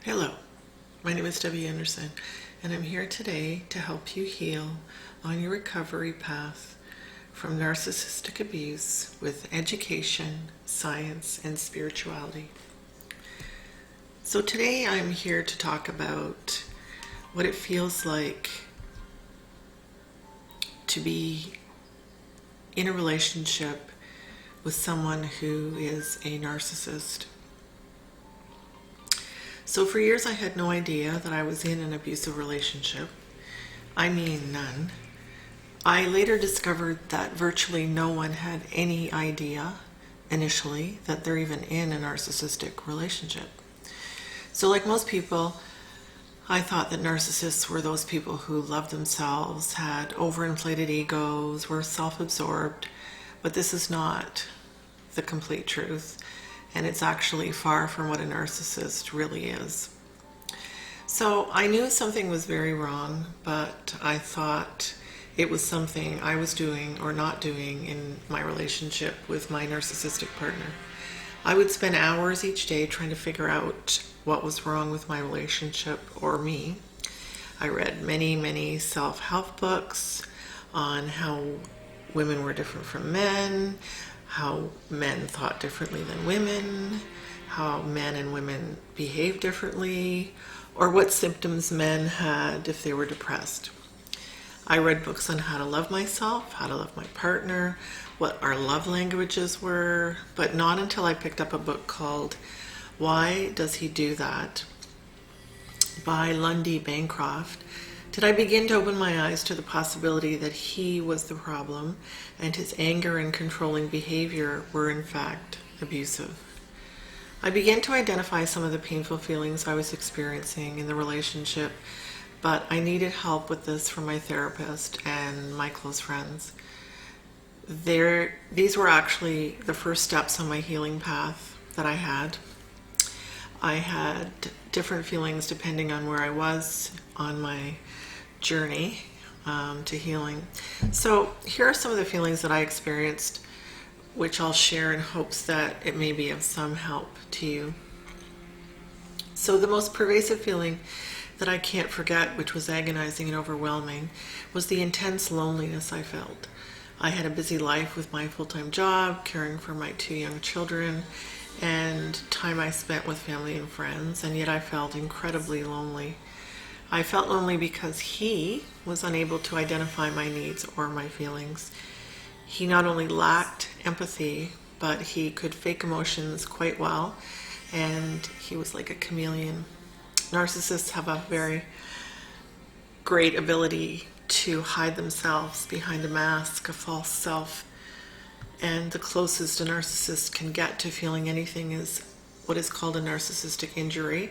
Hello, my name is Debbie Anderson, and I'm here today to help you heal on your recovery path from narcissistic abuse with education, science, and spirituality. So today I'm here to talk about what it feels like to be in a relationship with someone who is a narcissist. So for years I had no idea that I was in an abusive relationship. I mean, none. I later discovered that virtually no one had any idea initially that they're even in a narcissistic relationship. So like most people, I thought that narcissists were those people who loved themselves, had overinflated egos, were self-absorbed, but this is not the complete truth. And it's actually far from what a narcissist really is. So I knew something was very wrong, but I thought it was something I was doing or not doing in my relationship with my narcissistic partner. I would spend hours each day trying to figure out what was wrong with my relationship or me. I read many self-help books on how women were different from men, how men thought differently than women, how men and women behave differently, or what symptoms men had if they were depressed. I read books on how to love myself, how to love my partner, what our love languages were, but not until I picked up a book called Why Does He Do That? By Lundy Bancroft did I begin to open my eyes to the possibility that he was the problem and his anger and controlling behavior were in fact abusive. I began to identify some of the painful feelings I was experiencing in the relationship, but I needed help with this from my therapist and my close friends. These were actually the first steps on my healing path that I had. I had different feelings depending on where I was on my journey to healing. So here are some of the feelings that I experienced, which I'll share in hopes that it may be of some help to you. So the most pervasive feeling that I can't forget, which was agonizing and overwhelming, was the intense loneliness I felt. I had a busy life with my full-time job, caring for my 2 young children, and time I spent with family and friends, and yet I felt incredibly lonely. I felt lonely because he was unable to identify my needs or my feelings. He not only lacked empathy, but he could fake emotions quite well, and he was like a chameleon. Narcissists have a very great ability to hide themselves behind a mask, a false self, and the closest a narcissist can get to feeling anything is what is called a narcissistic injury,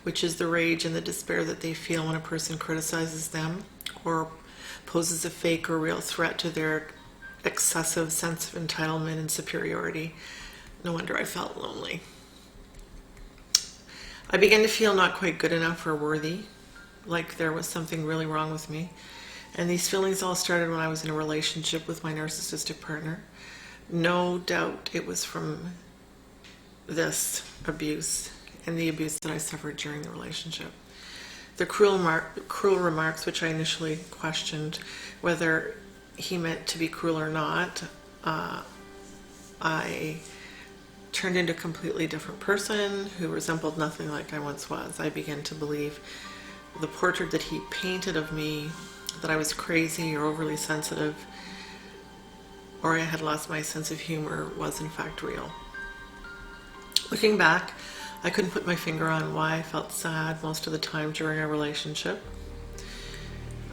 which is the rage and the despair that they feel when a person criticizes them or poses a fake or real threat to their excessive sense of entitlement and superiority. No wonder I felt lonely. I began to feel not quite good enough or worthy, like there was something really wrong with me. And these feelings all started when I was in a relationship with my narcissistic partner. No doubt it was from this abuse and the abuse that I suffered during the relationship. The cruel remarks, which I initially questioned whether he meant to be cruel or not, I turned into a completely different person who resembled nothing like I once was. I began to believe the portrait that he painted of me, that I was crazy or overly sensitive, or I had lost my sense of humor, was in fact real. Looking back, I couldn't put my finger on why I felt sad most of the time during our relationship.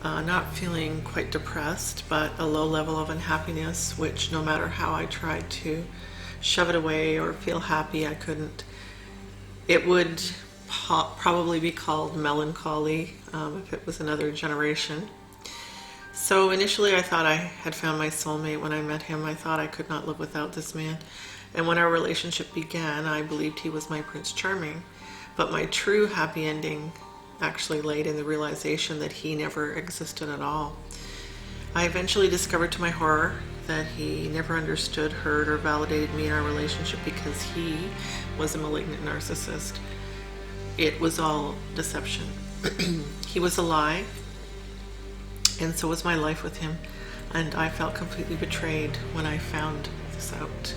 Not feeling quite depressed, but a low level of unhappiness, which no matter how I tried to shove it away or feel happy, I couldn't. It would probably be called Melancholy if it was another generation. So initially I thought I had found my soulmate when I met him. I thought I could not live without this man. And when our relationship began, I believed he was my Prince Charming. But my true happy ending actually laid in the realization that he never existed at all. I eventually discovered to my horror that he never understood, heard, or validated me in our relationship because he was a malignant narcissist. it was all deception. He was a lie, and so was my life with him, and I felt completely betrayed when I found this out.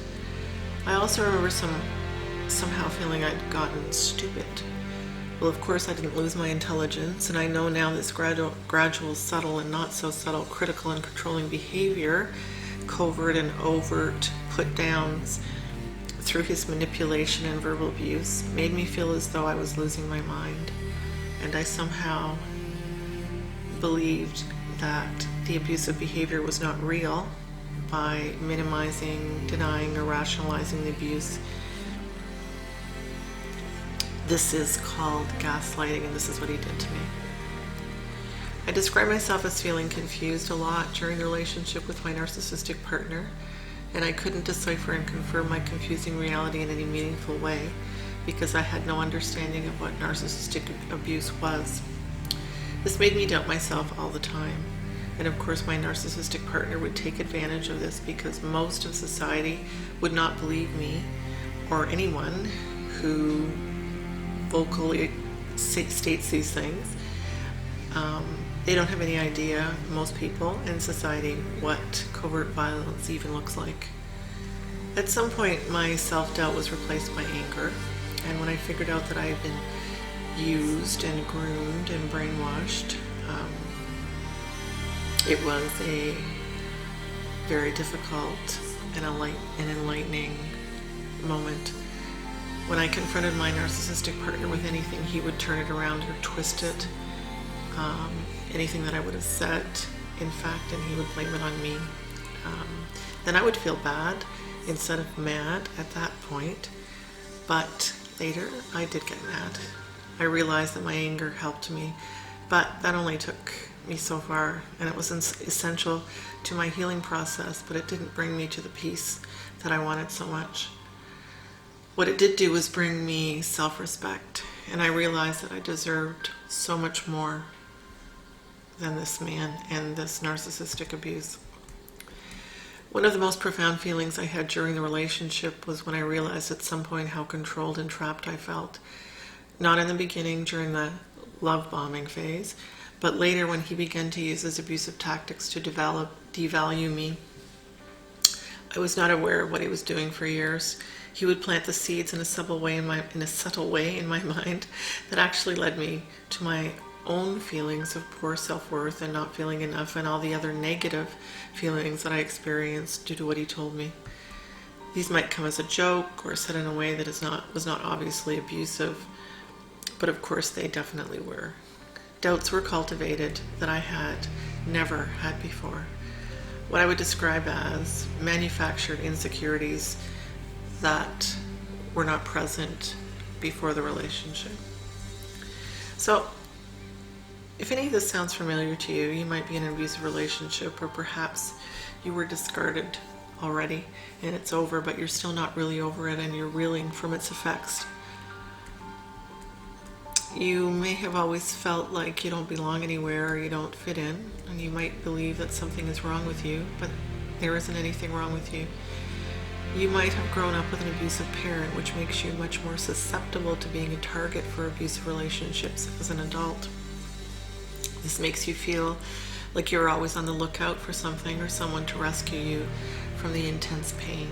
I also remember somehow feeling I'd gotten stupid. Well, of course, I didn't lose my intelligence, and I know now this gradual, subtle, and not so subtle, critical and controlling behavior, covert and overt put-downs through his manipulation and verbal abuse, made me feel as though I was losing my mind. And I somehow believed that the abusive behavior was not real by minimizing, denying, or rationalizing the abuse. This is called gaslighting, and this is what he did to me. I describe myself as feeling confused a lot during the relationship with my narcissistic partner, and I couldn't decipher and confirm my confusing reality in any meaningful way because I had no understanding of what narcissistic abuse was. This made me doubt myself all the time. And of course, my narcissistic partner would take advantage of this because most of society would not believe me or anyone who vocally states these things. They don't have any idea, most people in society, what covert violence even looks like. At some point, my self-doubt was replaced by anger, and when I figured out that I had been used and groomed and brainwashed, it was a very difficult and enlightening moment. When I confronted my narcissistic partner with anything, he would turn it around or twist it. Anything that I would have said, in fact, and he would blame it on me. Then I would feel bad instead of mad at that point. But later, I did get mad. I realized that my anger helped me, but that only took me so far, and it was essential to my healing process, but it didn't bring me to the peace that I wanted so much. What it did do was bring me self-respect, and I realized that I deserved so much more than this man and this narcissistic abuse. One of the most profound feelings I had during the relationship was when I realized at some point how controlled and trapped I felt. Not in the beginning during the love bombing phase, but later when he began to use his abusive tactics to devalue me. I was not aware of what he was doing for years. He would plant the seeds in a subtle way in my mind that actually led me to my own feelings of poor self-worth and not feeling enough, and all the other negative feelings that I experienced due to what he told me. These might come as a joke or said in a way that was not obviously abusive, but of course they definitely were. Doubts were cultivated that I had never had before. What I would describe as manufactured insecurities that were not present before the relationship. So, if any of this sounds familiar to you, you might be in an abusive relationship, or perhaps you were discarded already and it's over, but you're still not really over it and you're reeling from its effects. You may have always felt like you don't belong anywhere or you don't fit in, and you might believe that something is wrong with you, but there isn't anything wrong with you. You might have grown up with an abusive parent, which makes you much more susceptible to being a target for abusive relationships as an adult. This makes you feel like you're always on the lookout for something or someone to rescue you from the intense pain.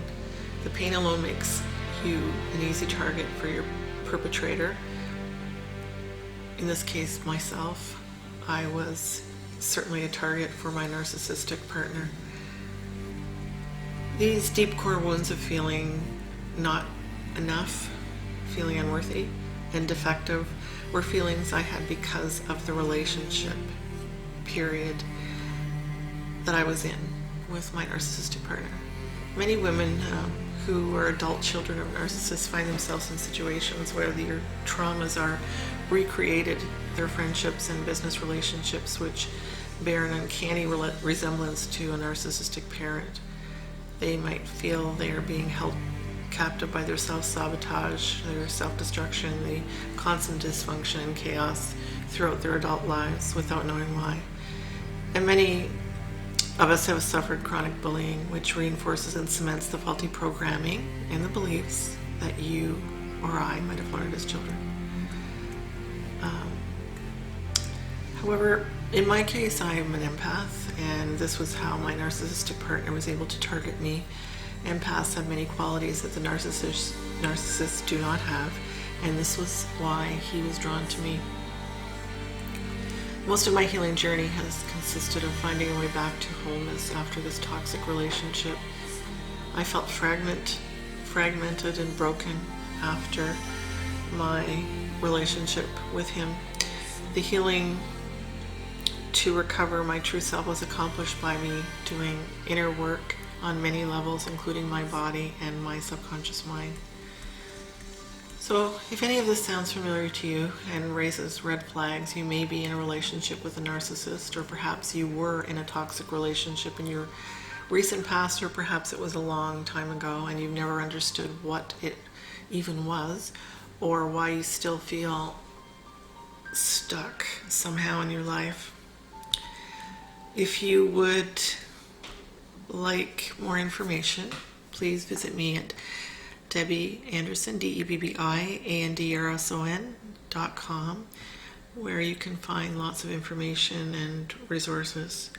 The pain alone makes you an easy target for your perpetrator. In this case, myself. I was certainly a target for my narcissistic partner. These deep core wounds of feeling not enough, feeling unworthy, and defective were feelings I had because of the relationship period that I was in with my narcissistic partner. Many women who are adult children of narcissists find themselves in situations where their traumas are recreated, their friendships and business relationships, which bear an uncanny resemblance to a narcissistic parent. They might feel they are being held captive by their self-sabotage, their self-destruction, the constant dysfunction and chaos throughout their adult lives without knowing why. And many of us have suffered chronic bullying, which reinforces and cements the faulty programming and the beliefs that you or I might have learned as children. However, in my case, I am an empath, and this was how my partner was able to target me. Empaths have many qualities that the narcissists do not have, and this was why he was drawn to me. Most of my healing journey has consisted of finding a way back to wholeness after this toxic relationship. I felt fragmented and broken after my relationship with him. The healing to recover my true self was accomplished by me doing inner work on many levels, including my body and my subconscious mind. So if any of this sounds familiar to you and raises red flags, you may be in a relationship with a narcissist, or perhaps you were in a toxic relationship in your recent past, or perhaps it was a long time ago and you've never understood what it even was, or why you still feel stuck somehow in your life. If you would like more information, please visit me at Debbie Anderson, DebbieAnderson.com, where you can find lots of information and resources.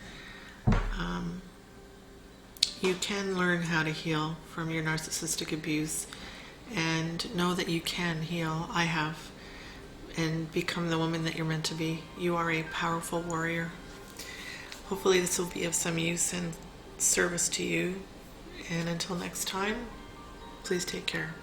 You can learn how to heal from your narcissistic abuse and know that you can heal. I have, and become the woman that you're meant to be. You are a powerful warrior. Hopefully this will be of some use and service to you. And until next time, please take care.